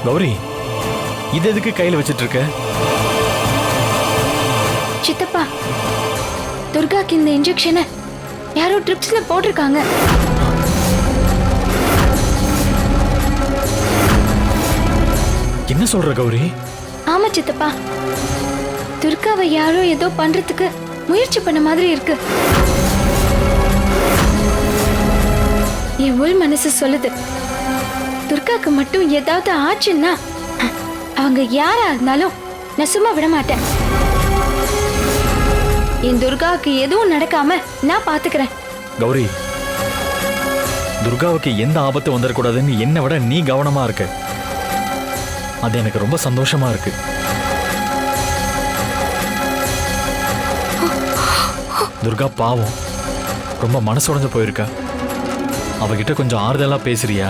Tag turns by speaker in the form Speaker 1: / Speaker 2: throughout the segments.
Speaker 1: கௌரி, இது எதுக்கு கையில வச்சிட்டு இருக்க?
Speaker 2: சித்தப்பா, துர்காக்கு இந்த இன்ஜெக்ஷனை யாரோ ட்ரிப்ஸ்ல போட்டிருக்காங்க.
Speaker 1: என்ன சொல்ற கௌரி?
Speaker 2: ஆமா சித்தப்பா, துர்காவை யாரோ ஏதோ பண்றதுக்கு முயற்சி பண்ண மாதிரி இருக்கு. என் உள் மனசு சொல்லுது, துர்காக்கு மட்டும் ஏதாவது ஆச்சுன்னா அவங்க யாரா இருந்தாலும் நான் சும்மா விட மாட்டேன். என் துர்காவுக்கு எதுவும் நடக்காம நான் பாத்துக்கிறேன்.
Speaker 1: கௌரி, துர்காவுக்கு எந்த ஆபத்து வந்துடக்கூடாதுன்னு என்னை விட நீ கவனமா இருக்க. அது எனக்கு ரொம்ப சந்தோஷமா இருக்கு. துர்கா பாவம், ரொம்ப மனசு உடைஞ்சு போயிருக்கா. அவகிட்ட கொஞ்சம் ஆறுதலா பேசுறியா?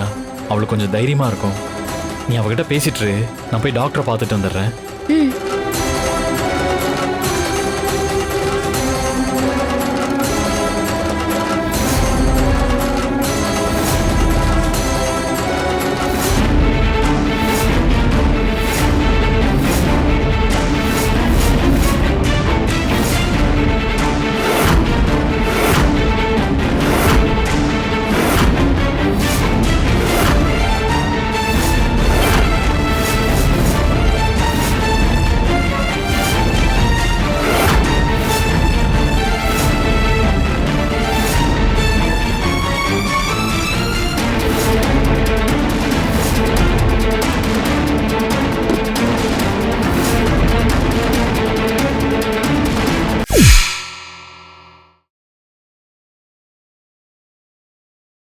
Speaker 1: அவளுக்கு கொஞ்சம் தைரியமா இருக்கும். நீ அவகிட்ட பேசிட்டு நான் போய் டாக்டரை பார்த்துட்டு வந்துடுறேன்.